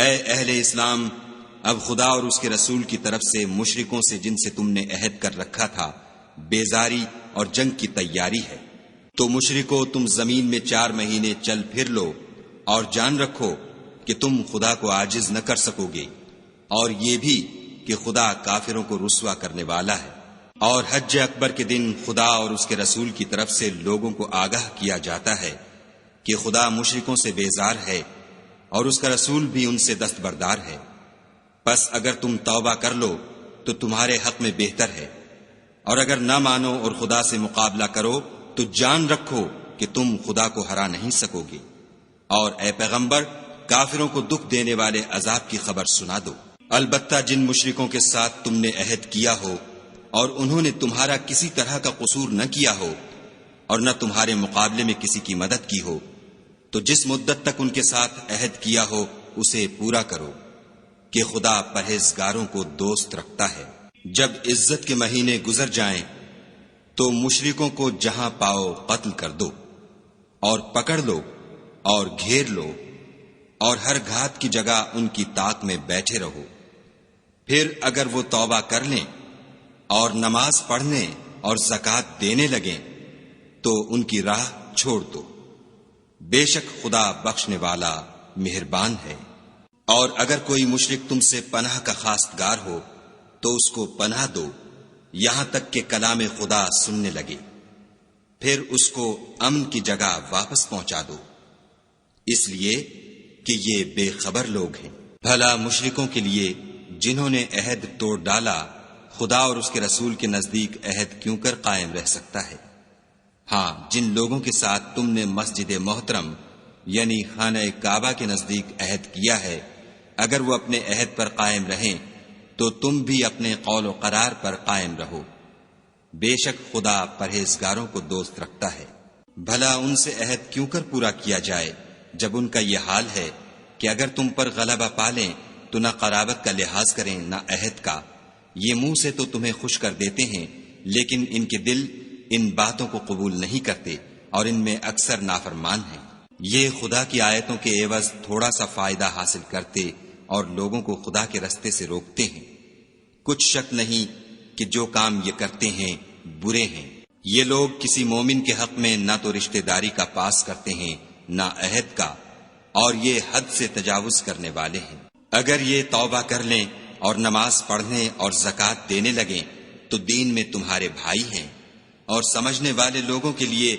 اے اہل اسلام، اب خدا اور اس کے رسول کی طرف سے مشرکوں سے جن سے تم نے عہد کر رکھا تھا بیزاری اور جنگ کی تیاری ہے۔ تو مشرکو، تم زمین میں 4 مہینے چل پھر لو اور جان رکھو کہ تم خدا کو عاجز نہ کر سکو گے، اور یہ بھی کہ خدا کافروں کو رسوا کرنے والا ہے۔ اور حج اکبر کے دن خدا اور اس کے رسول کی طرف سے لوگوں کو آگاہ کیا جاتا ہے کہ خدا مشرکوں سے بیزار ہے اور اس کا رسول بھی ان سے دستبردار ہے۔ پس اگر تم توبہ کر لو تو تمہارے حق میں بہتر ہے، اور اگر نہ مانو اور خدا سے مقابلہ کرو تو جان رکھو کہ تم خدا کو ہرا نہیں سکو گے۔ اور اے پیغمبر، کافروں کو دکھ دینے والے عذاب کی خبر سنا دو۔ البتہ جن مشرکوں کے ساتھ تم نے عہد کیا ہو اور انہوں نے تمہارا کسی طرح کا قصور نہ کیا ہو اور نہ تمہارے مقابلے میں کسی کی مدد کی ہو، تو جس مدت تک ان کے ساتھ عہد کیا ہو اسے پورا کرو، کہ خدا پرہیزگاروں کو دوست رکھتا ہے۔ جب عزت کے مہینے گزر جائیں تو مشرکوں کو جہاں پاؤ قتل کر دو، اور پکڑ لو اور گھیر لو، اور ہر گھات کی جگہ ان کی طاق میں بیٹھے رہو۔ پھر اگر وہ توبہ کر لیں اور نماز پڑھنے اور زکوٰۃ دینے لگیں تو ان کی راہ چھوڑ دو، بے شک خدا بخشنے والا مہربان ہے۔ اور اگر کوئی مشرک تم سے پناہ کا خواستگار ہو تو اس کو پناہ دو یہاں تک کہ کلام خدا سننے لگے، پھر اس کو امن کی جگہ واپس پہنچا دو، اس لیے کہ یہ بے خبر لوگ ہیں۔ بھلا مشرکوں کے لیے جنہوں نے عہد توڑ ڈالا خدا اور اس کے رسول کے نزدیک عہد کیوں کر قائم رہ سکتا ہے؟ ہاں، جن لوگوں کے ساتھ تم نے مسجد محترم یعنی خانہ کعبہ کے نزدیک عہد کیا ہے، اگر وہ اپنے عہد پر قائم رہیں تو تم بھی اپنے قول و قرار پر قائم رہو، بے شک خدا پرہیزگاروں کو دوست رکھتا ہے۔ بھلا ان سے عہد کیوں کر پورا کیا جائے جب ان کا یہ حال ہے کہ اگر تم پر غلبہ پالیں تو نہ قرابت کا لحاظ کریں نہ عہد کا۔ یہ منہ سے تو تمہیں خوش کر دیتے ہیں لیکن ان کے دل ان باتوں کو قبول نہیں کرتے اور ان میں اکثر نافرمان ہیں۔ یہ خدا کی آیتوں کے عوض تھوڑا سا فائدہ حاصل کرتے اور لوگوں کو خدا کے رستے سے روکتے ہیں۔ کچھ شک نہیں کہ جو کام یہ کرتے ہیں برے ہیں۔ یہ لوگ کسی مومن کے حق میں نہ تو رشتہ داری کا پاس کرتے ہیں نہ عہد کا، اور یہ حد سے تجاوز کرنے والے ہیں۔ اگر یہ توبہ کر لیں اور نماز پڑھنے اور زکوٰۃ دینے لگیں تو دین میں تمہارے بھائی ہیں، اور سمجھنے والے لوگوں کے لیے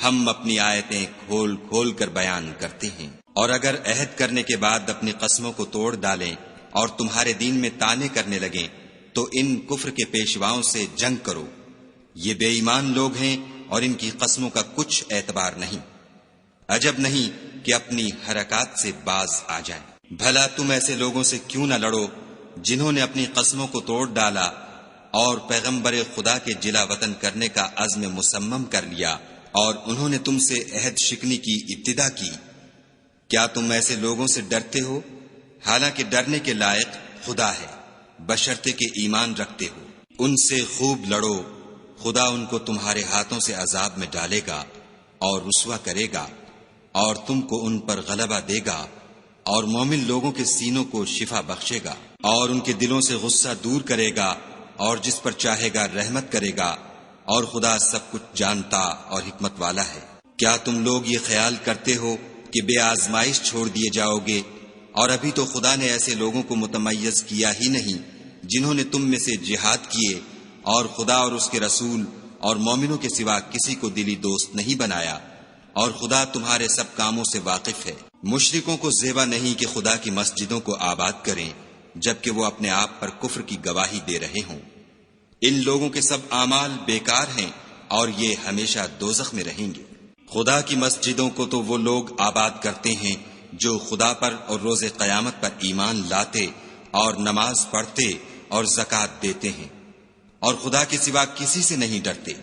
ہم اپنی آیتیں کھول کھول کر بیان کرتے ہیں۔ اور اگر عہد کرنے کے بعد اپنی قسموں کو توڑ ڈالیں اور تمہارے دین میں طعنے کرنے لگیں تو ان کفر کے پیشواؤں سے جنگ کرو، یہ بے ایمان لوگ ہیں اور ان کی قسموں کا کچھ اعتبار نہیں۔ عجب نہیں کہ اپنی حرکات سے باز آ جائیں۔ بھلا تم ایسے لوگوں سے کیوں نہ لڑو جنہوں نے اپنی قسموں کو توڑ ڈالا اور پیغمبر خدا کے جلا وطن کرنے کا عزم مصمم کر لیا، اور انہوں نے تم سے عہد شکنی کی ابتدا کی۔ کیا تم ایسے لوگوں سے ڈرتے ہو؟ حالانکہ ڈرنے کے لائق خدا ہے، بشرطے کہ ایمان رکھتے ہو۔ ان سے خوب لڑو، خدا ان کو تمہارے ہاتھوں سے عذاب میں ڈالے گا اور رسوا کرے گا، اور تم کو ان پر غلبہ دے گا، اور مومن لوگوں کے سینوں کو شفا بخشے گا، اور ان کے دلوں سے غصہ دور کرے گا، اور جس پر چاہے گا رحمت کرے گا، اور خدا سب کچھ جانتا اور حکمت والا ہے۔ کیا تم لوگ یہ خیال کرتے ہو کہ بے آزمائش چھوڑ دیے جاؤ گے؟ اور ابھی تو خدا نے ایسے لوگوں کو متمیز کیا ہی نہیں جنہوں نے تم میں سے جہاد کیے اور خدا اور اس کے رسول اور مومنوں کے سوا کسی کو دلی دوست نہیں بنایا، اور خدا تمہارے سب کاموں سے واقف ہے۔ مشرکوں کو زیبا نہیں کہ خدا کی مسجدوں کو آباد کریں جبکہ وہ اپنے آپ پر کفر کی گواہی دے رہے ہوں۔ ان لوگوں کے سب اعمال بیکار ہیں اور یہ ہمیشہ دوزخ میں رہیں گے۔ خدا کی مسجدوں کو تو وہ لوگ آباد کرتے ہیں جو خدا پر اور روز قیامت پر ایمان لاتے اور نماز پڑھتے اور زکوٰۃ دیتے ہیں، اور خدا کے سوا کسی سے نہیں ڈرتے۔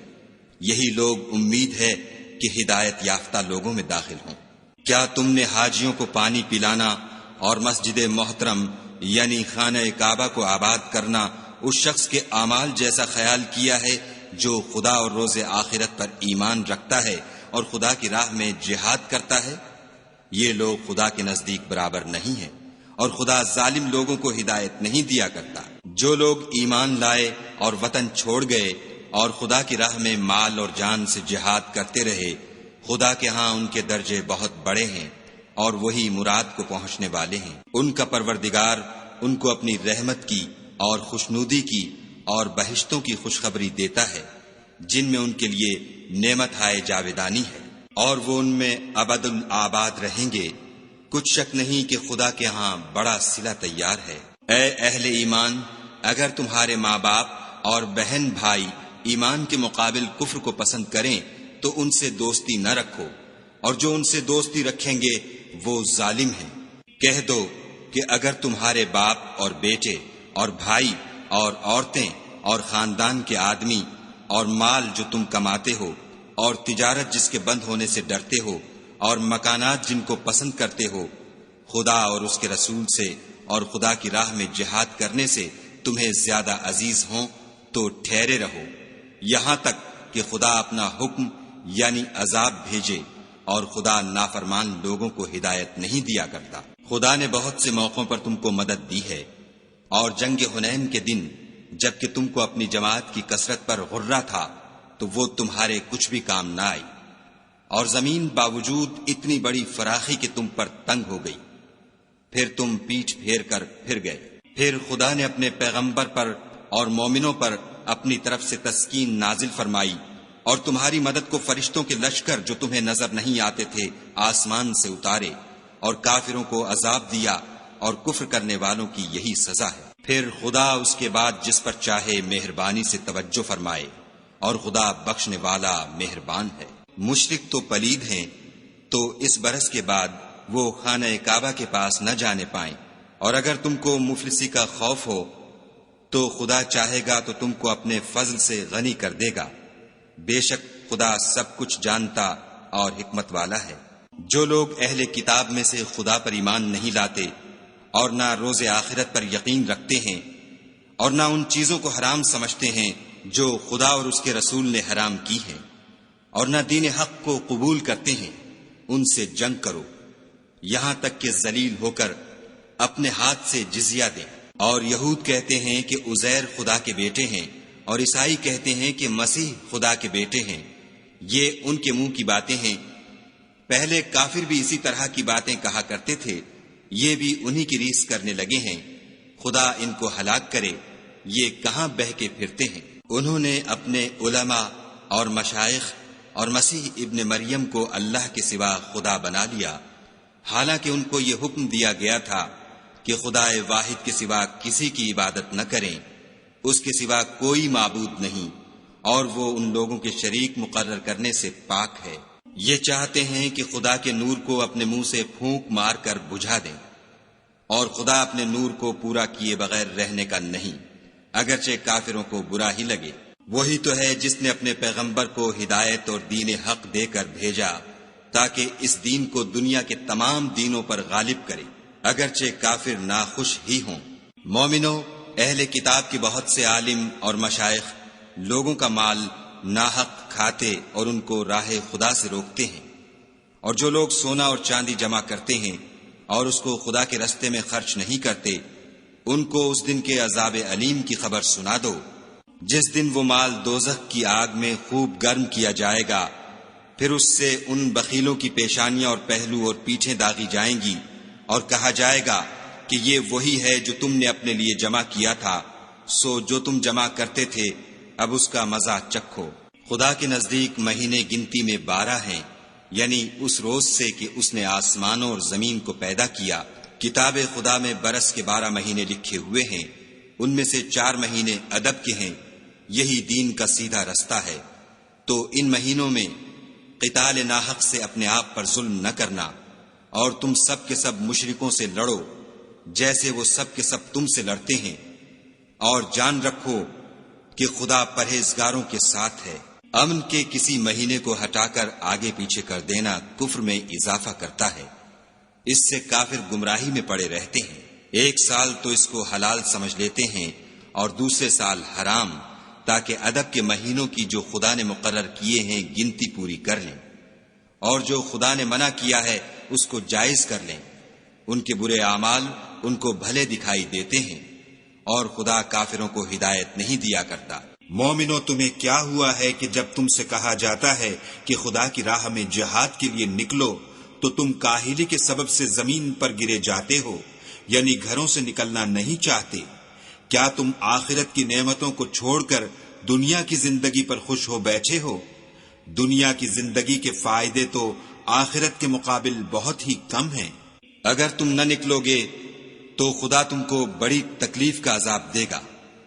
یہی لوگ امید ہے کہ ہدایت یافتہ لوگوں میں داخل ہوں۔ کیا تم نے حاجیوں کو پانی پلانا اور مسجد محترم یعنی خانہ کعبہ کو آباد کرنا اس شخص کے اعمال جیسا خیال کیا ہے جو خدا اور روز آخرت پر ایمان رکھتا ہے اور خدا کی راہ میں جہاد کرتا ہے؟ یہ لوگ خدا کے نزدیک برابر نہیں ہیں، اور خدا ظالم لوگوں کو ہدایت نہیں دیا کرتا۔ جو لوگ ایمان لائے اور وطن چھوڑ گئے اور خدا کی راہ میں مال اور جان سے جہاد کرتے رہے، خدا کے ہاں ان کے درجے بہت بڑے ہیں اور وہی مراد کو پہنچنے والے ہیں۔ ان کا پروردگار ان کو اپنی رحمت کی اور خوشنودی کی اور بہشتوں کی خوشخبری دیتا ہے، جن میں ان کے لیے نعمت ہائے جاویدانی ہے، اور وہ ان میں ابد الآباد رہیں گے۔ کچھ شک نہیں کہ خدا کے ہاں بڑا صلہ تیار ہے۔ اے اہل ایمان، اگر تمہارے ماں باپ اور بہن بھائی ایمان کے مقابل کفر کو پسند کریں تو ان سے دوستی نہ رکھو، اور جو ان سے دوستی رکھیں گے وہ ظالم ہیں۔ کہہ دو کہ اگر تمہارے باپ اور بیٹے اور بھائی اور عورتیں اور خاندان کے آدمی اور مال جو تم کماتے ہو اور تجارت جس کے بند ہونے سے ڈرتے ہو اور مکانات جن کو پسند کرتے ہو، خدا اور اس کے رسول سے اور خدا کی راہ میں جہاد کرنے سے تمہیں زیادہ عزیز ہوں تو ٹھہرے رہو، یہاں تک کہ خدا اپنا حکم یعنی عذاب بھیجے، اور خدا نافرمان لوگوں کو ہدایت نہیں دیا کرتا۔ خدا نے بہت سے موقعوں پر تم کو مدد دی ہے، اور جنگ حنین کے دن جبکہ تم کو اپنی جماعت کی کثرت پر غرہ تھا تو وہ تمہارے کچھ بھی کام نہ آئی، اور زمین باوجود اتنی بڑی فراخی کہ تم پر تنگ ہو گئی، پھر تم پیٹھ پھیر کر پھر گئے۔ پھر خدا نے اپنے پیغمبر پر اور مومنوں پر اپنی طرف سے تسکین نازل فرمائی، اور تمہاری مدد کو فرشتوں کے لشکر جو تمہیں نظر نہیں آتے تھے آسمان سے اتارے، اور کافروں کو عذاب دیا، اور کفر کرنے والوں کی یہی سزا ہے۔ پھر خدا اس کے بعد جس پر چاہے مہربانی سے توجہ فرمائے، اور خدا بخشنے والا مہربان ہے۔ مشرک تو پلید ہیں، تو اس برس کے بعد وہ خانہ کعبہ کے پاس نہ جانے پائیں، اور اگر تم کو مفلسی کا خوف ہو تو خدا چاہے گا تو تم کو اپنے فضل سے غنی کر دے گا، بے شک خدا سب کچھ جانتا اور حکمت والا ہے۔ جو لوگ اہل کتاب میں سے خدا پر ایمان نہیں لاتے اور نہ روز آخرت پر یقین رکھتے ہیں، اور نہ ان چیزوں کو حرام سمجھتے ہیں جو خدا اور اس کے رسول نے حرام کی ہیں، اور نہ دین حق کو قبول کرتے ہیں، ان سے جنگ کرو یہاں تک کہ ذلیل ہو کر اپنے ہاتھ سے جزیہ دیں۔ اور یہود کہتے ہیں کہ عزیر خدا کے بیٹے ہیں، اور عیسائی کہتے ہیں کہ مسیح خدا کے بیٹے ہیں، یہ ان کے منہ کی باتیں ہیں۔ پہلے کافر بھی اسی طرح کی باتیں کہا کرتے تھے، یہ بھی انہی کی ریس کرنے لگے ہیں، خدا ان کو ہلاک کرے، یہ کہاں بہہ کے پھرتے ہیں۔ انہوں نے اپنے علماء اور مشائخ اور مسیح ابن مریم کو اللہ کے سوا خدا بنا لیا، حالانکہ ان کو یہ حکم دیا گیا تھا کہ خدا واحد کے سوا کسی کی عبادت نہ کریں، اس کے سوا کوئی معبود نہیں، اور وہ ان لوگوں کے شریک مقرر کرنے سے پاک ہے۔ یہ چاہتے ہیں کہ خدا کے نور کو اپنے منہ سے پھونک مار کر بجھا دیں، اور خدا اپنے نور کو پورا کیے بغیر رہنے کا نہیں، اگرچہ کافروں کو برا ہی لگے۔ وہی تو ہے جس نے اپنے پیغمبر کو ہدایت اور دین حق دے کر بھیجا تاکہ اس دین کو دنیا کے تمام دینوں پر غالب کرے، اگرچہ کافر ناخوش ہی ہوں۔ مومنو، اہل کتاب کے بہت سے عالم اور مشائخ لوگوں کا مال ناحق کھاتے اور ان کو راہ خدا سے روکتے ہیں، اور جو لوگ سونا اور چاندی جمع کرتے ہیں اور اس کو خدا کے رستے میں خرچ نہیں کرتے، ان کو اس دن کے عذاب علیم کی خبر سنا دو، جس دن وہ مال دوزخ کی آگ میں خوب گرم کیا جائے گا، پھر اس سے ان بخیلوں کی پیشانیاں اور پہلو اور پیٹھیں داغی جائیں گی، اور کہا جائے گا کہ یہ وہی ہے جو تم نے اپنے لیے جمع کیا تھا، سو جو تم جمع کرتے تھے اب اس کا مزہ چکھو۔ خدا کے نزدیک مہینے گنتی میں 12 ہیں، یعنی اس روز سے کہ اس نے آسمانوں اور زمین کو پیدا کیا۔ کتاب خدا میں برس کے 12 مہینے لکھے ہوئے ہیں، ان میں سے 4 مہینے ادب کے ہیں، یہی دین کا سیدھا رستہ ہے۔ تو ان مہینوں میں قتال ناحق سے اپنے آپ پر ظلم نہ کرنا، اور تم سب کے سب مشرکوں سے لڑو جیسے وہ سب کے سب تم سے لڑتے ہیں، اور جان رکھو کہ خدا پرہیزگاروں کے ساتھ ہے۔ امن کے کسی مہینے کو ہٹا کر آگے پیچھے کر دینا کفر میں اضافہ کرتا ہے، اس سے کافر گمراہی میں پڑے رہتے ہیں۔ ایک سال تو اس کو حلال سمجھ لیتے ہیں اور دوسرے سال حرام، تاکہ ادب کے مہینوں کی جو خدا نے مقرر کیے ہیں گنتی پوری کر لیں، اور جو خدا نے منع کیا ہے اس کو جائز کر لیں۔ ان کے برے اعمال ان کو بھلے دکھائی دیتے ہیں، اور خدا کافروں کو ہدایت نہیں دیا کرتا۔ مومنو، تمہیں کیا ہوا ہے کہ جب تم سے کہا جاتا ہے کہ خدا کی راہ میں جہاد کے لیے نکلو تو تم کاہلی کے سبب سے زمین پر گرے جاتے ہو، یعنی گھروں سے نکلنا نہیں چاہتے؟ کیا تم آخرت کی نعمتوں کو چھوڑ کر دنیا کی زندگی پر خوش ہو بیٹھے ہو؟ دنیا کی زندگی کے فائدے تو آخرت کے مقابل بہت ہی کم ہیں۔ اگر تم نہ نکلو گے تو خدا تم کو بڑی تکلیف کا عذاب دے گا،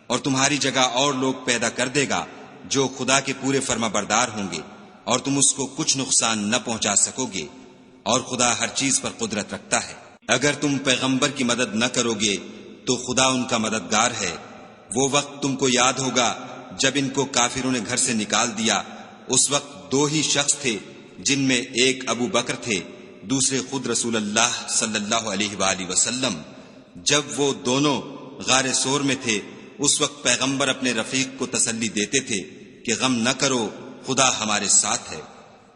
اور تمہاری جگہ اور لوگ پیدا کر دے گا جو خدا کے پورے فرما بردار ہوں گے، اور تم اس کو کچھ نقصان نہ پہنچا سکو گے، اور خدا ہر چیز پر قدرت رکھتا ہے۔ اگر تم پیغمبر کی مدد نہ کرو گے تو خدا ان کا مددگار ہے۔ وہ وقت تم کو یاد ہوگا جب ان کو کافروں نے گھر سے نکال دیا، اس وقت دو ہی شخص تھے، جن میں ایک ابو بکر تھے، دوسرے خود رسول اللہ صلی اللہ علیہ وآلہ وسلم۔ جب وہ دونوں غار سور میں تھے، اس وقت پیغمبر اپنے رفیق کو تسلی دیتے تھے کہ غم نہ کرو، خدا ہمارے ساتھ ہے۔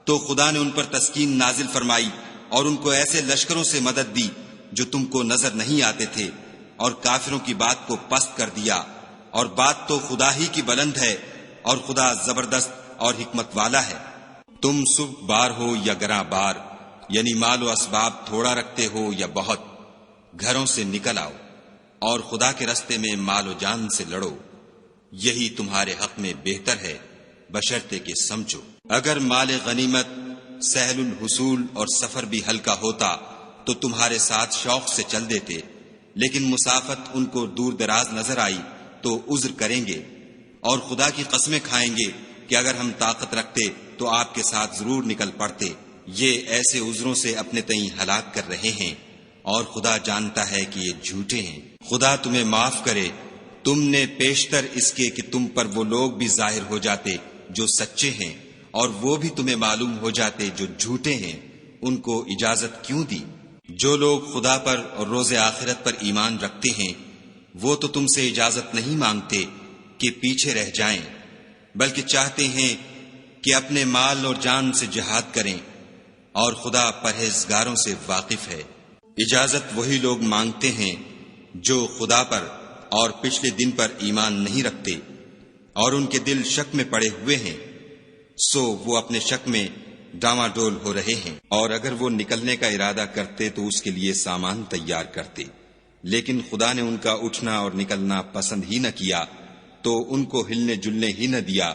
تو خدا نے ان پر تسکین نازل فرمائی اور ان کو ایسے لشکروں سے مدد دی جو تم کو نظر نہیں آتے تھے، اور کافروں کی بات کو پست کر دیا۔ اور بات تو خدا ہی کی بلند ہے، اور خدا زبردست اور حکمت والا ہے۔ تم صبح بار ہو یا گراں بار، یعنی مال و اسباب تھوڑا رکھتے ہو یا بہت، گھروں سے نکل آؤ اور خدا کے رستے میں مال و جان سے لڑو، یہی تمہارے حق میں بہتر ہے، بشرطے کہ سمجھو۔ اگر مال غنیمت سہل الحصول اور سفر بھی ہلکا ہوتا تو تمہارے ساتھ شوق سے چل دیتے، لیکن مسافت ان کو دور دراز نظر آئی تو عذر کریں گے، اور خدا کی قسمیں کھائیں گے کہ اگر ہم طاقت رکھتے تو آپ کے ساتھ ضرور نکل پڑتے۔ یہ ایسے عذروں سے اپنے تئیں ہلاک کر رہے ہیں، اور خدا جانتا ہے کہ یہ جھوٹے ہیں۔ خدا تمہیں معاف کرے، تم نے پیشتر اس کے کہ تم پر وہ لوگ بھی ظاہر ہو جاتے جو سچے ہیں، اور وہ بھی تمہیں معلوم ہو جاتے جو جھوٹے ہیں، ان کو اجازت کیوں دی؟ جو لوگ خدا پر اور روز آخرت پر ایمان رکھتے ہیں وہ تو تم سے اجازت نہیں مانگتے کہ پیچھے رہ جائیں، بلکہ چاہتے ہیں کہ اپنے مال اور جان سے جہاد کریں، اور خدا پرہیزگاروں سے واقف ہے۔ اجازت وہی لوگ مانگتے ہیں جو خدا پر اور پچھلے دن پر ایمان نہیں رکھتے، اور ان کے دل شک میں پڑے ہوئے ہیں، سو وہ اپنے شک میں ڈاواڈول ہو رہے ہیں۔ اور اگر وہ نکلنے کا ارادہ کرتے تو اس کے لیے سامان تیار کرتے، لیکن خدا نے ان کا اٹھنا اور نکلنا پسند ہی نہ کیا، تو ان کو ہلنے جلنے ہی نہ دیا،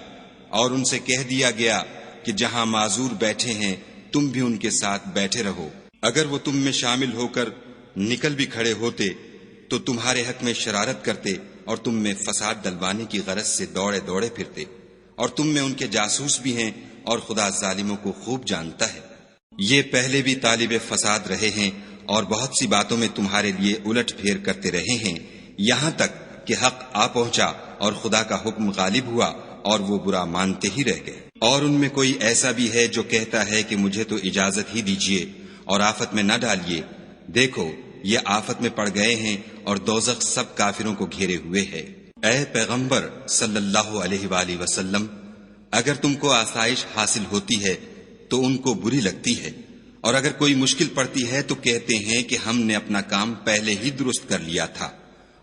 اور ان سے کہہ دیا گیا کہ جہاں معذور بیٹھے ہیں تم بھی ان کے ساتھ بیٹھے رہو۔ اگر وہ تم میں شامل ہو کر نکل بھی کھڑے ہوتے تو تمہارے حق میں شرارت کرتے اور تم میں فساد ڈلوانے کی غرض سے دوڑے دوڑے پھرتے، اور تم میں ان کے جاسوس بھی ہیں، اور خدا ظالموں کو خوب جانتا ہے۔ یہ پہلے بھی طالب فساد رہے ہیں اور بہت سی باتوں میں تمہارے لیے الٹ پھیر کرتے رہے ہیں، یہاں تک کہ حق آ پہنچا اور خدا کا حکم غالب ہوا اور وہ برا مانتے ہی رہ گئے۔ اور ان میں کوئی ایسا بھی ہے جو کہتا ہے کہ مجھے تو اجازت ہی دیجیے اور آفت میں نہ ڈالیے، دیکھو یہ آفت میں پڑ گئے ہیں اور دوزخ سب کافروں کو گھیرے ہوئے ہے۔ اے پیغمبر صلی اللہ علیہ وآلہ وسلم، اگر تم کو آسائش حاصل ہوتی ہے تو ان کو بری لگتی ہے، اور اگر کوئی مشکل پڑتی ہے تو کہتے ہیں کہ ہم نے اپنا کام پہلے ہی درست کر لیا تھا،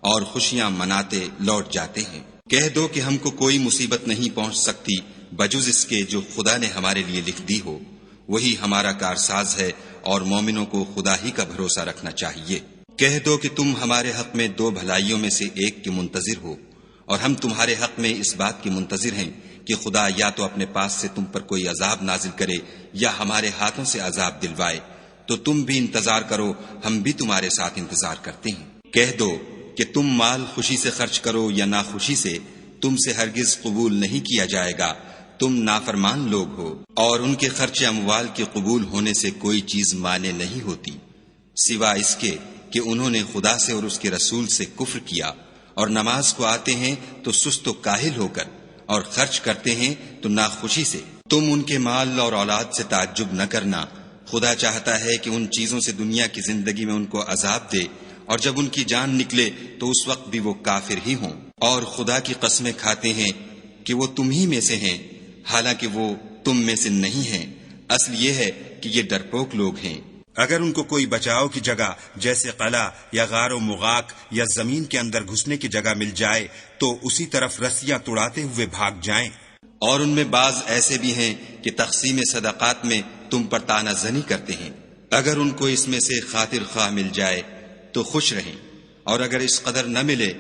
اور خوشیاں مناتے لوٹ جاتے ہیں۔ کہہ دو کہ ہم کو کوئی مصیبت نہیں پہنچ سکتی بجز اس کے جو خدا نے ہمارے لیے لکھ دی ہو، وہی ہمارا کارساز ہے، اور مومنوں کو خدا ہی کا بھروسہ رکھنا چاہیے۔ کہہ دو کہ تم ہمارے حق میں دو بھلائیوں میں سے ایک کے منتظر ہو، اور ہم تمہارے حق میں اس بات کی منتظر ہیں کہ خدا یا تو اپنے پاس سے تم پر کوئی عذاب نازل کرے یا ہمارے ہاتھوں سے عذاب دلوائے، تو تم بھی انتظار کرو، ہم بھی تمہارے ساتھ انتظار کرتے ہیں۔ کہہ دو کہ تم مال خوشی سے خرچ کرو یا ناخوشی سے، تم سے ہرگز قبول نہیں کیا جائے گا، تم نافرمان لوگ ہو۔ اور ان کے خرچ اموال کے قبول ہونے سے کوئی چیز مانے نہیں ہوتی سوا اس کے کہ انہوں نے خدا سے اور اس کے رسول سے کفر کیا، اور نماز کو آتے ہیں تو سست و کاہل ہو کر، اور خرچ کرتے ہیں تو ناخوشی سے۔ تم ان کے مال اور اولاد سے تعجب نہ کرنا، خدا چاہتا ہے کہ ان چیزوں سے دنیا کی زندگی میں ان کو عذاب دے، اور جب ان کی جان نکلے تو اس وقت بھی وہ کافر ہی ہوں، اور خدا کی قسمیں کھاتے ہیں کہ وہ تم ہی میں سے ہیں، حالانکہ وہ تم میں سے نہیں ہیں، اصل یہ ہے کہ یہ ڈرپوک لوگ ہیں۔ اگر ان کو کوئی بچاؤ کی جگہ جیسے قلعہ یا غار و مغاک یا زمین کے اندر گھسنے کی جگہ مل جائے تو اسی طرف رسیاں توڑاتے ہوئے بھاگ جائیں۔ اور ان میں بعض ایسے بھی ہیں کہ تقسیم صدقات میں تم پر طعنہ زنی کرتے ہیں۔ اگر ان کو اس میں سے خاطر خواہ مل جائے تو خوش رہیں، اور اگر اس قدر نہ ملے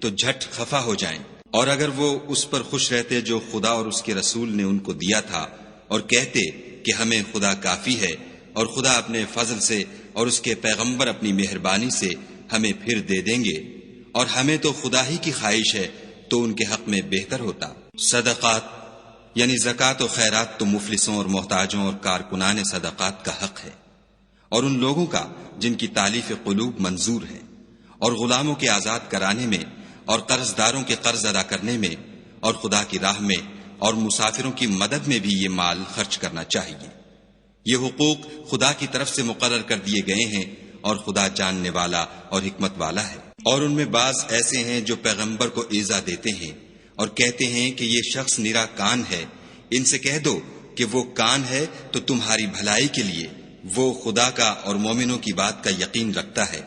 تو جھٹ خفا ہو جائیں۔ اور اگر وہ اس پر خوش رہتے جو خدا اور اس کے رسول نے ان کو دیا تھا، اور کہتے کہ ہمیں خدا کافی ہے، اور خدا اپنے فضل سے اور اس کے پیغمبر اپنی مہربانی سے ہمیں پھر دے دیں گے، اور ہمیں تو خدا ہی کی خواہش ہے، تو ان کے حق میں بہتر ہوتا۔ صدقات یعنی زکوٰۃ و خیرات تو مفلسوں اور محتاجوں اور کارکنان صدقات کا حق ہے، اور ان لوگوں کا جن کی تالیف قلوب منظور ہے، اور غلاموں کے آزاد کرانے میں، اور قرض داروں کے قرض ادا کرنے میں، اور خدا کی راہ میں اور مسافروں کی مدد میں بھی یہ مال خرچ کرنا چاہیے۔ یہ حقوق خدا کی طرف سے مقرر کر دیے گئے ہیں، اور خدا جاننے والا اور حکمت والا ہے۔ اور ان میں بعض ایسے ہیں جو پیغمبر کو ایذا دیتے ہیں اور کہتے ہیں کہ یہ شخص نرا کان ہے۔ ان سے کہہ دو کہ وہ کان ہے تو تمہاری بھلائی کے لیے، وہ خدا کا اور مومنوں کی بات کا یقین رکھتا ہے،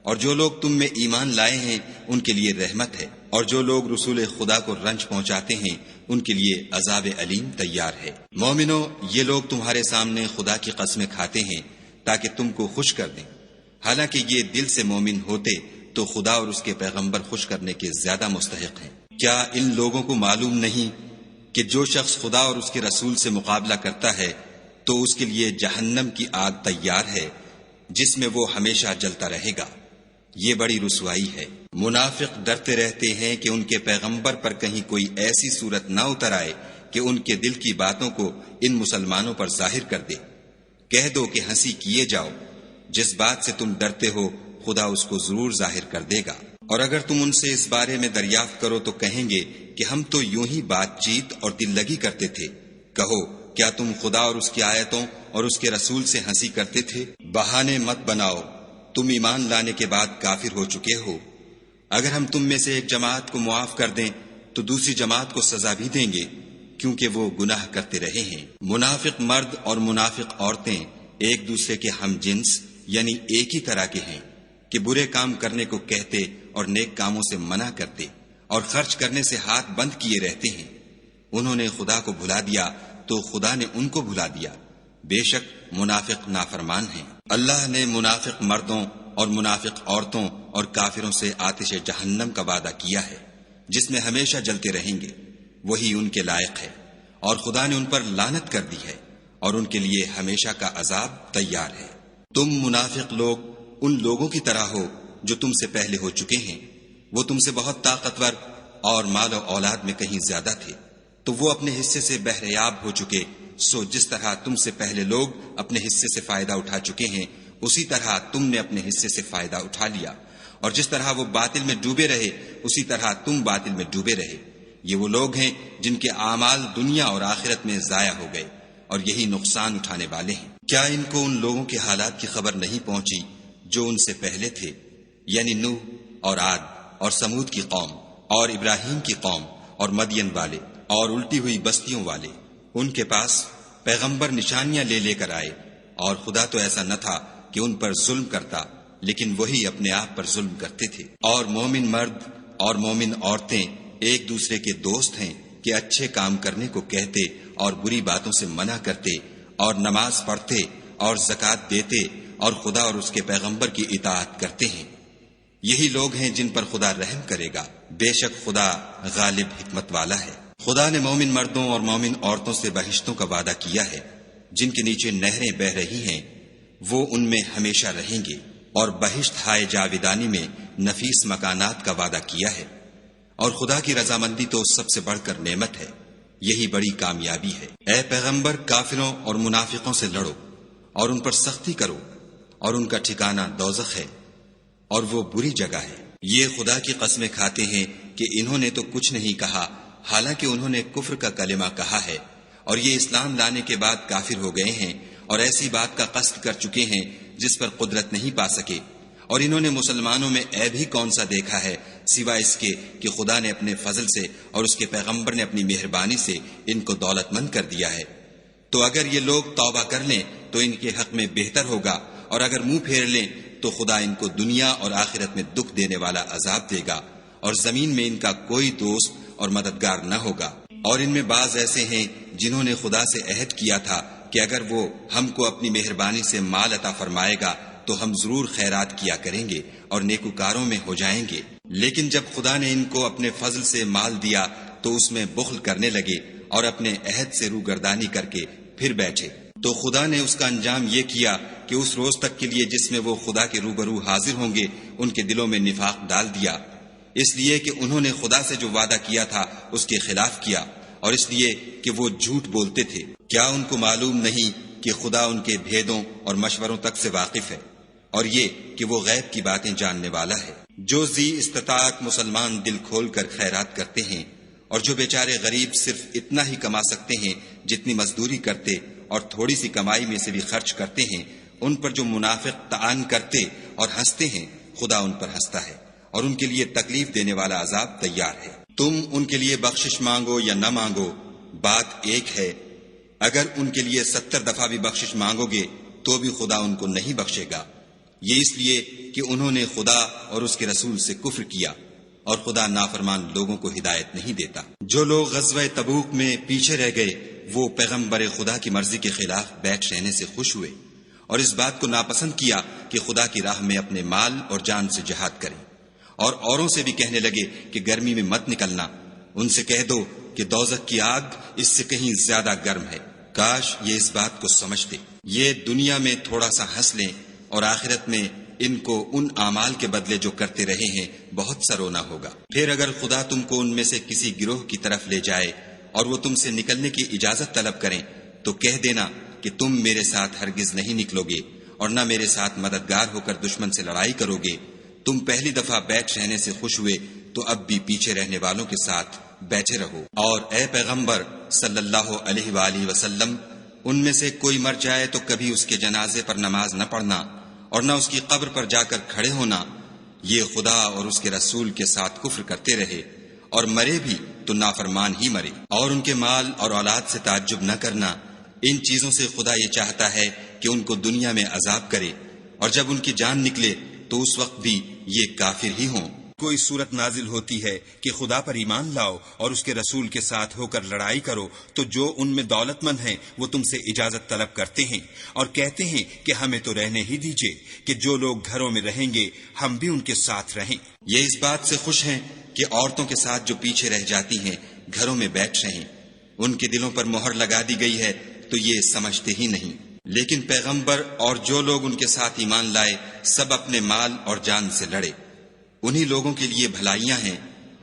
اور جو لوگ تم میں ایمان لائے ہیں ان کے لیے رحمت ہے، اور جو لوگ رسول خدا کو رنج پہنچاتے ہیں ان کے لیے عذاب علیم تیار ہے۔ مومنو، یہ لوگ تمہارے سامنے خدا کی قسمیں کھاتے ہیں تاکہ تم کو خوش کر دیں، حالانکہ یہ دل سے مومن ہوتے تو خدا اور اس کے پیغمبر خوش کرنے کے زیادہ مستحق ہیں۔ کیا ان لوگوں کو معلوم نہیں کہ جو شخص خدا اور اس کے رسول سے مقابلہ کرتا ہے تو اس کے لیے جہنم کی آگ تیار ہے جس میں وہ ہمیشہ جلتا رہے گا، یہ بڑی رسوائی ہے۔ منافق ڈرتے رہتے ہیں کہ ان کے پیغمبر پر کہیں کوئی ایسی صورت نہ اتر آئے کہ ان کے دل کی باتوں کو ان مسلمانوں پر ظاہر کر دے۔ کہہ دو کہ ہنسی کیے جاؤ، جس بات سے تم ڈرتے ہو خدا اس کو ضرور ظاہر کر دے گا۔ اور اگر تم ان سے اس بارے میں دریافت کرو تو کہیں گے کہ ہم تو یوں ہی بات چیت اور دل لگی کرتے تھے۔ کہو، کیا تم خدا اور اس کی آیتوں اور اس کے رسول سے ہنسی کرتے تھے؟ بہانے مت بناؤ، تم ایمان لانے کے بعد کافر ہو چکے ہو۔ اگر ہم تم میں سے ایک جماعت کو معاف کر دیں تو دوسری جماعت کو سزا بھی دیں گے، کیونکہ وہ گناہ کرتے رہے ہیں۔ منافق مرد اور منافق عورتیں ایک دوسرے کے ہم جنس یعنی ایک ہی طرح کے ہیں کہ برے کام کرنے کو کہتے اور نیک کاموں سے منع کرتے اور خرچ کرنے سے ہاتھ بند کیے رہتے ہیں۔ انہوں نے خدا کو بھلا دیا تو خدا نے ان کو بھلا دیا، بے شک منافق نافرمان ہیں۔ اللہ نے منافق مردوں اور منافق عورتوں اور کافروں سے آتش جہنم کا وعدہ کیا ہے جس میں ہمیشہ جلتے رہیں گے، وہی ان کے لائق ہے، اور خدا نے ان پر لعنت کر دی ہے اور ان کے لیے ہمیشہ کا عذاب تیار ہے۔ تم منافق لوگ ان لوگوں کی طرح ہو جو تم سے پہلے ہو چکے ہیں، وہ تم سے بہت طاقتور اور مال و اولاد میں کہیں زیادہ تھے، تو وہ اپنے حصے سے بہریاب ہو چکے۔ سو جس طرح تم سے پہلے لوگ اپنے حصے سے فائدہ اٹھا چکے ہیں، اسی طرح تم نے اپنے حصے سے فائدہ اٹھا لیا، اور جس طرح وہ باطل میں ڈوبے رہے اسی طرح تم باطل میں ڈوبے رہے۔ یہ وہ لوگ ہیں جن کے اعمال دنیا اور آخرت میں ضائع ہو گئے، اور یہی نقصان اٹھانے والے ہیں۔ کیا ان کو ان لوگوں کے حالات کی خبر نہیں پہنچی جو ان سے پہلے تھے، یعنی نوح اور عاد اور سمود کی قوم اور ابراہیم کی قوم اور مدین والے اور الٹی ہوئی بستیوں والے؟ ان کے پاس پیغمبر نشانیاں لے لے کر آئے، اور خدا تو ایسا نہ تھا کہ ان پر ظلم کرتا، لیکن وہی اپنے آپ پر ظلم کرتے تھے۔ اور مومن مرد اور مومن عورتیں ایک دوسرے کے دوست ہیں کہ اچھے کام کرنے کو کہتے اور بری باتوں سے منع کرتے، اور نماز پڑھتے اور زکوٰۃ دیتے اور خدا اور اس کے پیغمبر کی اطاعت کرتے ہیں۔ یہی لوگ ہیں جن پر خدا رحم کرے گا، بے شک خدا غالب حکمت والا ہے۔ خدا نے مومن مردوں اور مومن عورتوں سے بہشتوں کا وعدہ کیا ہے جن کے نیچے نہریں بہہ رہی ہیں، وہ ان میں ہمیشہ رہیں گے، اور بہشت ہائے جاویدانی میں نفیس مکانات کا وعدہ کیا ہے۔ اور خدا کی رضامندی تو سب سے بڑھ کر نعمت ہے، یہی بڑی کامیابی ہے۔ اے پیغمبر، کافروں اور منافقوں سے لڑو اور ان پر سختی کرو، اور ان کا ٹھکانہ دوزخ ہے، اور وہ بری جگہ ہے۔ یہ خدا کی قسمیں کھاتے ہیں کہ انہوں نے تو کچھ نہیں کہا، حالانکہ انہوں نے کفر کا کلمہ کہا ہے، اور یہ اسلام لانے کے بعد کافر ہو گئے ہیں اور ایسی بات کا قصد کر چکے ہیں جس پر قدرت نہیں پا سکے۔ اور انہوں نے مسلمانوں میں عیب ہی کون سا دیکھا ہے سوائے اس کے کہ خدا نے اپنے فضل سے اور اس کے پیغمبر نے اپنی مہربانی سے ان کو دولت مند کر دیا ہے۔ تو اگر یہ لوگ توبہ کر لیں تو ان کے حق میں بہتر ہوگا، اور اگر منہ پھیر لیں تو خدا ان کو دنیا اور آخرت میں دکھ دینے والا عذاب دے گا، اور زمین میں ان کا کوئی دوست اور مددگار نہ ہوگا۔ اور ان میں بعض ایسے ہیں جنہوں نے خدا سے عہد کیا تھا کہ اگر وہ ہم کو اپنی مہربانی سے مال عطا فرمائے گا تو ہم ضرور خیرات کیا کریں گے اور نیکوکاروں میں ہو جائیں گے، لیکن جب خدا نے ان کو اپنے فضل سے مال دیا تو اس میں بخل کرنے لگے اور اپنے عہد سے روگردانی کر کے پھر بیٹھے۔ تو خدا نے اس کا انجام یہ کیا کہ اس روز تک کے لیے جس میں وہ خدا کے روبرو حاضر ہوں گے ان کے دلوں میں نفاق ڈال دیا، اس لیے کہ انہوں نے خدا سے جو وعدہ کیا تھا اس کے خلاف کیا، اور اس لیے کہ وہ جھوٹ بولتے تھے۔ کیا ان کو معلوم نہیں کہ خدا ان کے بھیدوں اور مشوروں تک سے واقف ہے، اور یہ کہ وہ غیب کی باتیں جاننے والا ہے۔ جو ذی استطاعت مسلمان دل کھول کر خیرات کرتے ہیں، اور جو بیچارے غریب صرف اتنا ہی کما سکتے ہیں جتنی مزدوری کرتے اور تھوڑی سی کمائی میں سے بھی خرچ کرتے ہیں، ان پر جو منافق طعن کرتے اور ہنستے ہیں، خدا ان پر ہنستا ہے اور ان کے لیے تکلیف دینے والا عذاب تیار ہے۔ تم ان کے لیے بخشش مانگو یا نہ مانگو، بات ایک ہے۔ اگر ان کے لیے 70 دفعہ بھی بخشش مانگو گے تو بھی خدا ان کو نہیں بخشے گا، یہ اس لیے کہ انہوں نے خدا اور اس کے رسول سے کفر کیا، اور خدا نافرمان لوگوں کو ہدایت نہیں دیتا۔ جو لوگ غزوہ تبوک میں پیچھے رہ گئے وہ پیغمبر خدا کی مرضی کے خلاف بیٹھ رہنے سے خوش ہوئے، اور اس بات کو ناپسند کیا کہ خدا کی راہ میں اپنے مال اور جان سے جہاد کریں، اور اوروں سے بھی کہنے لگے کہ گرمی میں مت نکلنا۔ ان سے کہہ دو کہ دوزخ کی آگ اس سے کہیں زیادہ گرم ہے۔ کاش یہ اس بات کو سمجھتے۔ یہ دنیا میں تھوڑا سا ہنس لیں اور آخرت میں ان کو ان اعمال کے بدلے جو کرتے رہے ہیں بہت سا رونا ہوگا۔ پھر اگر خدا تم کو ان میں سے کسی گروہ کی طرف لے جائے اور وہ تم سے نکلنے کی اجازت طلب کریں تو کہہ دینا کہ تم میرے ساتھ ہرگز نہیں نکلو گے اور نہ میرے ساتھ مددگار ہو کر دشمن سے لڑائی کرو گے۔ تم پہلی دفعہ بیٹھ رہنے سے خوش ہوئے تو اب بھی پیچھے رہنے والوں کے ساتھ بیٹھے رہو۔ اور اے پیغمبر صلی اللہ علیہ وآلہ وسلم، ان میں سے کوئی مر جائے تو کبھی اس کے جنازے پر نماز نہ پڑھنا اور نہ اس کی قبر پر جا کر کھڑے ہونا۔ یہ خدا اور اس کے رسول کے ساتھ کفر کرتے رہے اور مرے بھی تو نافرمان ہی مرے۔ اور ان کے مال اور اولاد سے تعجب نہ کرنا، ان چیزوں سے خدا یہ چاہتا ہے کہ ان کو دنیا میں عذاب کرے، اور جب ان کی جان نکلے تو اس وقت بھی یہ کافر ہی ہوں۔ کوئی صورت نازل ہوتی ہے کہ خدا پر ایمان لاؤ اور اس کے رسول کے ساتھ ہو کر لڑائی کرو تو جو ان میں دولت مند ہیں وہ تم سے اجازت طلب کرتے ہیں اور کہتے ہیں کہ ہمیں تو رہنے ہی دیجئے کہ جو لوگ گھروں میں رہیں گے ہم بھی ان کے ساتھ رہیں۔ یہ اس بات سے خوش ہیں کہ عورتوں کے ساتھ جو پیچھے رہ جاتی ہیں گھروں میں بیٹھ رہیں، ان کے دلوں پر مہر لگا دی گئی ہے تو یہ سمجھتے ہی نہیں۔ لیکن پیغمبر اور جو لوگ ان کے ساتھ ایمان لائے سب اپنے مال اور جان سے لڑے، انہی لوگوں کے لیے بھلائیاں ہیں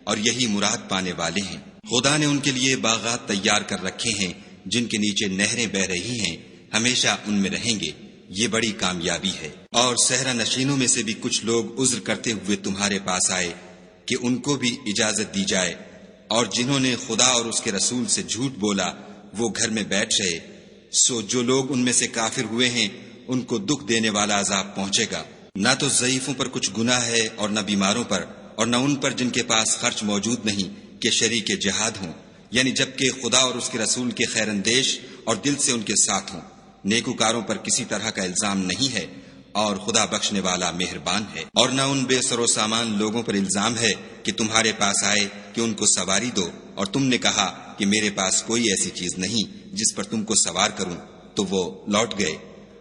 اور یہی مراد پانے والے ہیں۔ خدا نے ان کے لیے باغات تیار کر رکھے ہیں جن کے نیچے نہریں بہ رہی ہیں، ہمیشہ ان میں رہیں گے، یہ بڑی کامیابی ہے۔ اور صحرا نشینوں میں سے بھی کچھ لوگ عذر کرتے ہوئے تمہارے پاس آئے کہ ان کو بھی اجازت دی جائے، اور جنہوں نے خدا اور اس کے رسول سے جھوٹ بولا وہ گھر میں بیٹھ رہے، سو جو لوگ ان میں سے کافر ہوئے ہیں ان کو دکھ دینے والا عذاب پہنچے گا۔ نہ تو ضعیفوں پر کچھ گناہ ہے اور نہ بیماروں پر، اور نہ ان پر جن کے پاس خرچ موجود نہیں کہ شریک جہاد ہوں، یعنی جبکہ خدا اور اس کے رسول کے خیر اندیش اور دل سے ان کے ساتھ ہوں۔ نیکوکاروں پر کسی طرح کا الزام نہیں ہے اور خدا بخشنے والا مہربان ہے۔ اور نہ ان بے سر و سامان لوگوں پر الزام ہے کہ تمہارے پاس آئے کہ ان کو سواری دو اور تم نے کہا کہ میرے پاس کوئی ایسی چیز نہیں جس پر تم کو سوار کروں، تو وہ لوٹ گئے،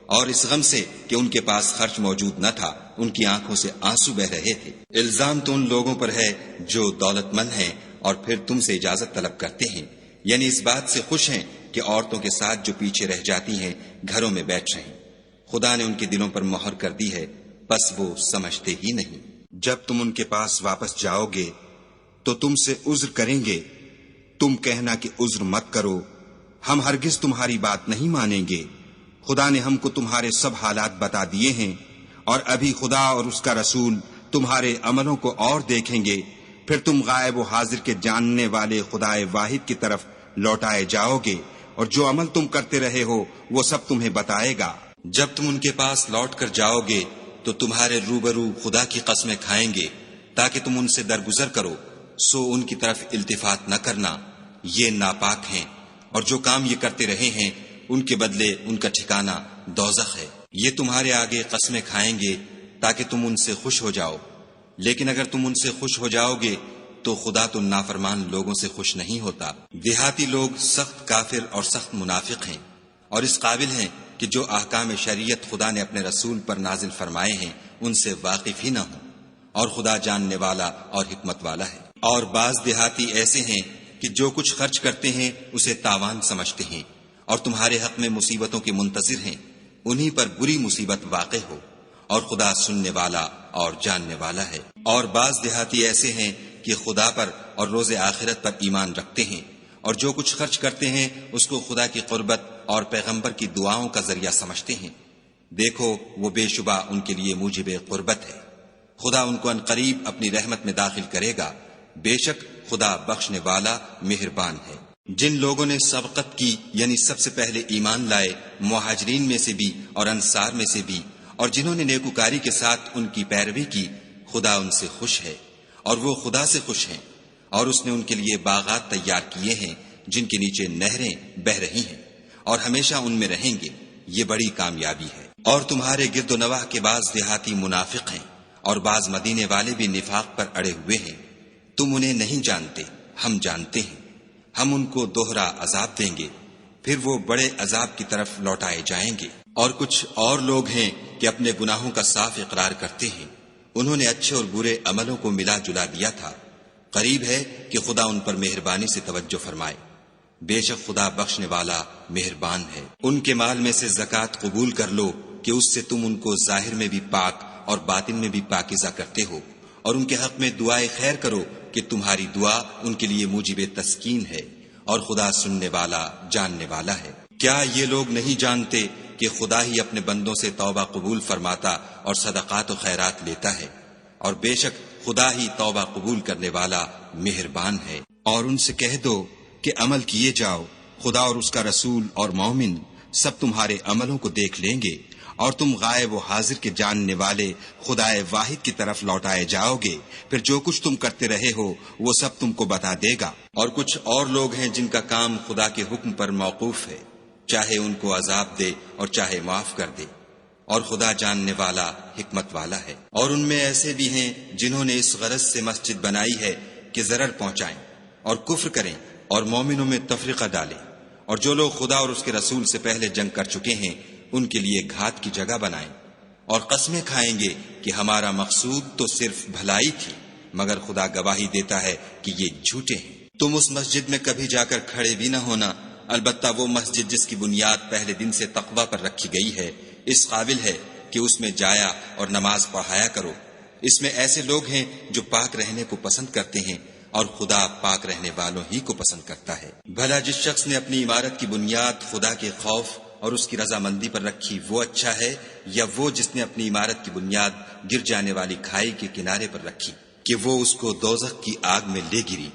اور اس غم سے کہ ان کے پاس خرچ موجود نہ تھا ان کی آنکھوں سے آنسو بہ رہے تھے۔ الزام تو ان لوگوں پر ہے جو دولت مند ہیں اور پھر تم سے اجازت طلب کرتے ہیں، یعنی اس بات سے خوش ہیں کہ عورتوں کے ساتھ جو پیچھے رہ جاتی ہیں گھروں میں بیٹھ رہیں۔ خدا نے ان کے دلوں پر مہر کر دی ہے، بس وہ سمجھتے ہی نہیں۔ جب تم ان کے پاس واپس جاؤ گے تو تم سے عذر کریں گے، تم کہنا کہ عذر مت کرو، ہم ہرگز تمہاری بات نہیں مانیں گے۔ خدا نے ہم کو تمہارے سب حالات بتا دیے ہیں، اور ابھی خدا اور اس کا رسول تمہارے عملوں کو اور دیکھیں گے، پھر تم غائب و حاضر کے جاننے والے خدائے واحد کی طرف لوٹائے جاؤ گے، اور جو عمل تم کرتے رہے ہو وہ سب تمہیں بتائے گا۔ جب تم ان کے پاس لوٹ کر جاؤ گے تو تمہارے روبرو خدا کی قسمیں کھائیں گے تاکہ تم ان سے درگزر کرو، سو ان کی طرف التفات نہ کرنا، یہ ناپاک ہیں، اور جو کام یہ کرتے رہے ہیں ان کے بدلے ان کا ٹھکانہ دوزخ ہے۔ یہ تمہارے آگے قسمیں کھائیں گے تاکہ تم ان سے خوش ہو جاؤ، لیکن اگر تم ان سے خوش ہو جاؤ گے تو خدا تو نافرمان لوگوں سے خوش نہیں ہوتا۔ دیہاتی لوگ سخت کافر اور سخت منافق ہیں، اور اس قابل ہیں کہ جو احکام شریعت خدا نے اپنے رسول پر نازل فرمائے ہیں ان سے واقف ہی نہ ہوں، اور خدا جاننے والا اور حکمت والا ہے۔ اور بعض دیہاتی ایسے ہیں کہ جو کچھ خرچ کرتے ہیں اسے تاوان سمجھتے ہیں، اور تمہارے حق میں مصیبتوں کے منتظر ہیں، انہی پر بری مصیبت واقع ہو، اور خدا سننے والا اور جاننے والا ہے۔ اور بعض دیہاتی ایسے ہیں کہ خدا پر اور روز آخرت پر ایمان رکھتے ہیں، اور جو کچھ خرچ کرتے ہیں اس کو خدا کی قربت اور پیغمبر کی دعاؤں کا ذریعہ سمجھتے ہیں۔ دیکھو وہ بے شبہ ان کے لیے موجب قربت ہے، خدا ان کو عنقریب اپنی رحمت میں داخل کرے گا، بے شک خدا بخشنے والا مہربان ہے۔ جن لوگوں نے سبقت کی یعنی سب سے پہلے ایمان لائے، مہاجرین میں سے بھی اور انصار میں سے بھی، اور جنہوں نے نیکوکاری کے ساتھ ان کی پیروی کی، خدا ان سے خوش ہے اور وہ خدا سے خوش ہیں، اور اس نے ان کے لیے باغات تیار کیے ہیں جن کے نیچے نہریں بہہ رہی ہیں، اور ہمیشہ ان میں رہیں گے، یہ بڑی کامیابی ہے۔ اور تمہارے گرد و نواح کے بعض دیہاتی منافق ہیں، اور بعض مدینے والے بھی نفاق پر اڑے ہوئے ہیں، تم انہیں نہیں جانتے، ہم جانتے ہیں، ہم ان کو دوہرا عذاب دیں گے، پھر وہ بڑے عذاب کی طرف لوٹائے جائیں گے۔ اور کچھ اور لوگ ہیں کہ اپنے گناہوں کا صاف اقرار کرتے ہیں، انہوں نے اچھے اور برے عملوں کو ملا جلا دیا تھا، قریب ہے کہ خدا ان پر مہربانی سے توجہ فرمائے، بے شک خدا بخشنے والا مہربان ہے۔ ان کے مال میں سے زکوٰۃ قبول کر لو کہ اس سے تم ان کو ظاہر میں بھی پاک اور باطن میں بھی پاکیزہ کرتے ہو، اور ان کے حق میں دعائے خیر کرو کہ تمہاری دعا ان کے لیے موجب تسکین ہے، اور خدا سننے والا جاننے والا ہے۔ کیا یہ لوگ نہیں جانتے کہ خدا ہی اپنے بندوں سے توبہ قبول فرماتا اور صدقات و خیرات لیتا ہے، اور بے شک خدا ہی توبہ قبول کرنے والا مہربان ہے۔ اور ان سے کہہ دو کہ عمل کیے جاؤ، خدا اور اس کا رسول اور مومن سب تمہارے عملوں کو دیکھ لیں گے، اور تم غائب و حاضر کے جاننے والے خدا واحد کی طرف لوٹائے جاؤ گے، پھر جو کچھ تم کرتے رہے ہو وہ سب تم کو بتا دے گا۔ اور کچھ اور لوگ ہیں جن کا کام خدا کے حکم پر موقوف ہے، چاہے ان کو عذاب دے اور چاہے معاف کر دے، اور خدا جاننے والا حکمت والا ہے۔ اور ان میں ایسے بھی ہیں جنہوں نے اس غرض سے مسجد بنائی ہے کہ ضرر پہنچائیں اور کفر کریں اور مومنوں میں تفرقہ ڈالیں، اور جو لوگ خدا اور اس کے رسول سے پہلے جنگ کر چکے ہیں ان کے لیے گھات کی جگہ بنائیں، اور قسمیں کھائیں گے کہ ہمارا مقصود تو صرف بھلائی تھی، مگر خدا گواہی دیتا ہے کہ یہ جھوٹے ہیں۔ تم اس مسجد میں کبھی جا کر کھڑے بھی نہ ہونا، البتہ وہ مسجد جس کی بنیاد پہلے دن سے تقوی پر رکھی گئی ہے اس قابل ہے کہ اس میں جایا اور نماز پڑھایا کرو۔ اس میں ایسے لوگ ہیں جو پاک رہنے کو پسند کرتے ہیں، اور خدا پاک رہنے والوں ہی کو پسند کرتا ہے۔ بھلا جس شخص نے اپنی عمارت کی بنیاد خدا کے خوف اور اس کی رضامندی پر رکھی وہ اچھا ہے، یا وہ جس نے اپنی عمارت کی بنیاد گر جانے والی کھائی کے کنارے پر رکھی کہ وہ اس کو دوزخ کی آگ میں لے گری،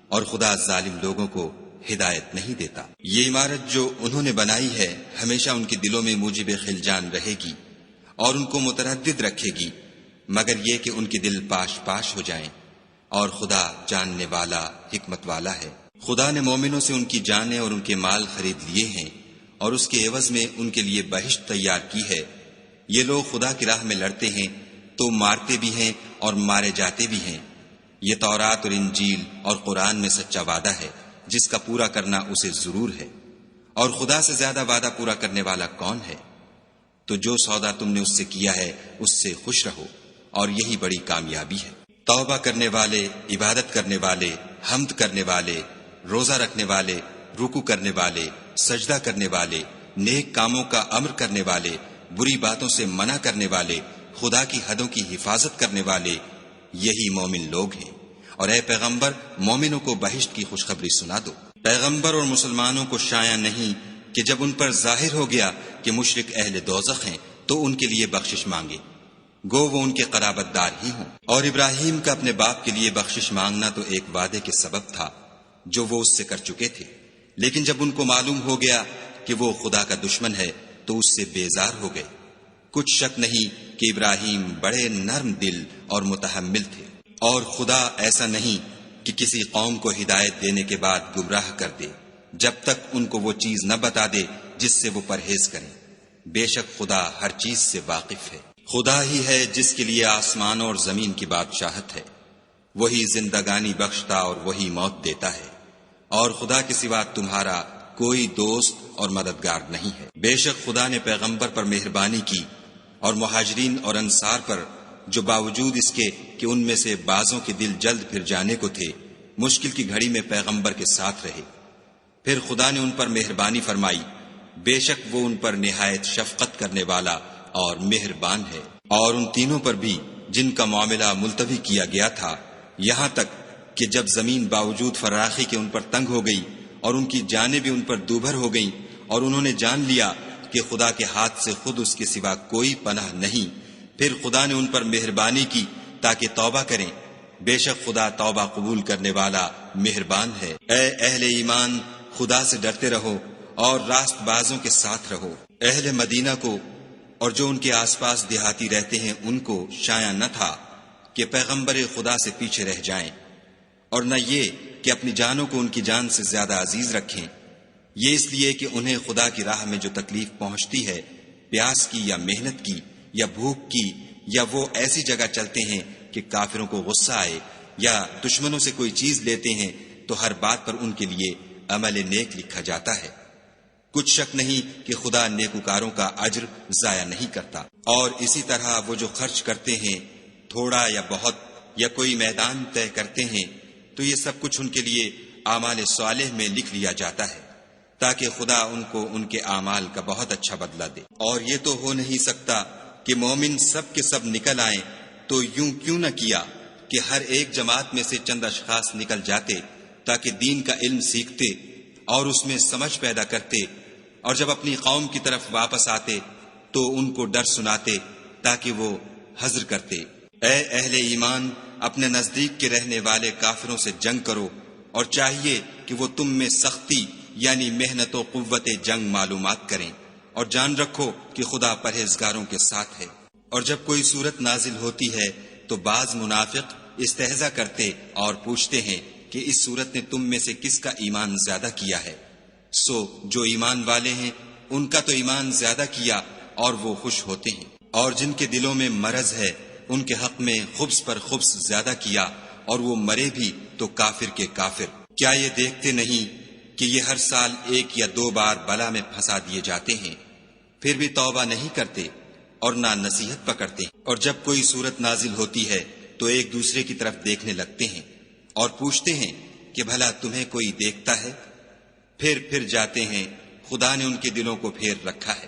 اور خدا ظالم لوگوں کو ہدایت نہیں دیتا۔ یہ عمارت جو انہوں نے بنائی ہے ہمیشہ ان کے دلوں میں موجب خلجان رہے گی اور ان کو متردد رکھے گی، مگر یہ کہ ان کے دل پاش پاش ہو جائیں، اور خدا جاننے والا حکمت والا ہے۔ خدا نے مومنوں سے ان کی جانیں اور ان کے مال خرید لیے ہیں، اور اس کے عوض میں ان کے لیے بہشت تیار کی ہے۔ یہ لوگ خدا کی راہ میں لڑتے ہیں تو مارتے بھی ہیں اور مارے جاتے بھی ہیں۔ یہ تورات اور انجیل اور قرآن میں سچا وعدہ ہے جس کا پورا کرنا اسے ضرور ہے، اور خدا سے زیادہ وعدہ پورا کرنے والا کون ہے؟ تو جو سودا تم نے اس سے کیا ہے اس سے خوش رہو، اور یہی بڑی کامیابی ہے۔ توبہ کرنے والے، عبادت کرنے والے، حمد کرنے والے، روزہ رکھنے والے، رکوع کرنے والے، سجدہ کرنے والے، نیک کاموں کا امر کرنے والے، بری باتوں سے منع کرنے والے، خدا کی حدوں کی حفاظت کرنے والے، یہی مومن لوگ ہیں۔ اور اے پیغمبر مومنوں کو بہشت کی خوشخبری سنا دو۔ پیغمبر اور مسلمانوں کو شایع نہیں کہ جب ان پر ظاہر ہو گیا کہ مشرک اہل دوزخ ہیں تو ان کے لیے بخشش مانگے، گو وہ ان کے قرابت دار ہی ہوں۔ اور ابراہیم کا اپنے باپ کے لیے بخشش مانگنا تو ایک وعدے کے سبب تھا جو وہ اس سے کر چکے تھے، لیکن جب ان کو معلوم ہو گیا کہ وہ خدا کا دشمن ہے تو اس سے بیزار ہو گئے۔ کچھ شک نہیں کہ ابراہیم بڑے نرم دل اور متحمل تھے، اور خدا ایسا نہیں کہ کسی قوم کو ہدایت دینے کے بعد گمراہ کر دے جب تک ان کو وہ چیز نہ بتا دے جس سے وہ پرہیز کریں۔ بے شک خدا ہر چیز سے واقف ہے۔ خدا ہی ہے جس کے لیے آسمانوں اور زمین کی بادشاہت ہے، وہی زندگانی بخشتا اور وہی موت دیتا ہے، اور خدا کے سوا تمہارا کوئی دوست اور مددگار نہیں ہے۔ بے شک خدا نے پیغمبر پر مہربانی کی اور مہاجرین اور انصار پر، جو باوجود اس کے کہ ان میں سے بعضوں کے دل جلد پھر جانے کو تھے، مشکل کی گھڑی میں پیغمبر کے ساتھ رہے۔ پھر خدا نے ان پر مہربانی فرمائی، بے شک وہ ان پر نہایت شفقت کرنے والا اور مہربان ہے۔ اور ان تینوں پر بھی جن کا معاملہ ملتوی کیا گیا تھا، یہاں تک کہ جب زمین باوجود فراخی کے ان پر تنگ ہو گئی اور ان کی جانیں بھی ان پر دوبھر ہو گئیں، اور انہوں نے جان لیا کہ خدا کے ہاتھ سے خود اس کے سوا کوئی پناہ نہیں، پھر خدا نے ان پر مہربانی کی تاکہ توبہ کریں۔ بے شک خدا توبہ قبول کرنے والا مہربان ہے۔ اے اہل ایمان، خدا سے ڈرتے رہو اور راست بازوں کے ساتھ رہو۔ اہل مدینہ کو اور جو ان کے آس پاس دیہاتی رہتے ہیں ان کو شایع نہ تھا کہ پیغمبر خدا سے پیچھے رہ جائیں، اور نہ یہ کہ اپنی جانوں کو ان کی جان سے زیادہ عزیز رکھیں، یہ اس لیے کہ انہیں خدا کی راہ میں جو تکلیف پہنچتی ہے، پیاس کی یا محنت کی یا بھوک کی، یا وہ ایسی جگہ چلتے ہیں کہ کافروں کو غصہ آئے، یا دشمنوں سے کوئی چیز لیتے ہیں، تو ہر بات پر ان کے لیے عمل نیک لکھا جاتا ہے۔ کچھ شک نہیں کہ خدا نیکوکاروں کا اجر ضائع نہیں کرتا۔ اور اسی طرح وہ جو خرچ کرتے ہیں، تھوڑا یا بہت، یا کوئی میدان طے کرتے ہیں، تو یہ سب کچھ ان کے لیے اعمال صالح میں لکھ لیا جاتا ہے، تاکہ خدا ان کو ان کے اعمال کا بہت اچھا بدلہ دے۔ اور یہ تو ہو نہیں سکتا کہ مومن سب کے سب نکل آئیں، تو یوں کیوں نہ کیا کہ ہر ایک جماعت میں سے چند اشخاص نکل جاتے تاکہ دین کا علم سیکھتے اور اس میں سمجھ پیدا کرتے، اور جب اپنی قوم کی طرف واپس آتے تو ان کو ڈر سناتے تاکہ وہ حذر کرتے۔ اے اہل ایمان، اپنے نزدیک کے رہنے والے کافروں سے جنگ کرو، اور چاہیے کہ وہ تم میں سختی یعنی محنت و قوت جنگ معلومات کریں، اور جان رکھو کہ خدا پرہیزگاروں کے ساتھ ہے۔ اور جب کوئی صورت نازل ہوتی ہے تو بعض منافق استہزا کرتے اور پوچھتے ہیں کہ اس صورت نے تم میں سے کس کا ایمان زیادہ کیا ہے؟ سو جو ایمان والے ہیں ان کا تو ایمان زیادہ کیا اور وہ خوش ہوتے ہیں، اور جن کے دلوں میں مرض ہے ان کے حق میں خبث پر خبث زیادہ کیا، اور وہ مرے بھی تو کافر کے کافر۔ کیا یہ دیکھتے نہیں کہ یہ ہر سال 1 یا 2 بار بلا میں پھنسا دیے جاتے ہیں، پھر بھی توبہ نہیں کرتے اور نہ نصیحت پکڑتے؟ اور جب کوئی صورت نازل ہوتی ہے تو ایک دوسرے کی طرف دیکھنے لگتے ہیں اور پوچھتے ہیں کہ بھلا تمہیں کوئی دیکھتا ہے؟ پھر جاتے ہیں، خدا نے ان کے دلوں کو پھیر رکھا ہے،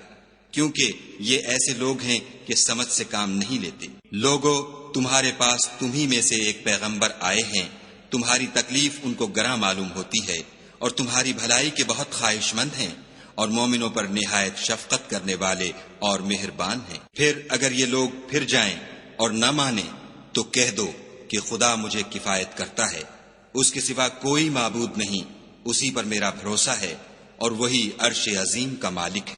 کیونکہ یہ ایسے لوگ ہیں کہ سمجھ سے کام نہیں لیتے۔ لوگو، تمہارے پاس تمہیں میں سے ایک پیغمبر آئے ہیں، تمہاری تکلیف ان کو گراں معلوم ہوتی ہے، اور تمہاری بھلائی کے بہت خواہش مند ہیں، اور مومنوں پر نہایت شفقت کرنے والے اور مہربان ہیں۔ پھر اگر یہ لوگ پھر جائیں اور نہ مانیں تو کہہ دو کہ خدا مجھے کفایت کرتا ہے، اس کے سوا کوئی معبود نہیں، اسی پر میرا بھروسہ ہے، اور وہی عرش عظیم کا مالک ہے۔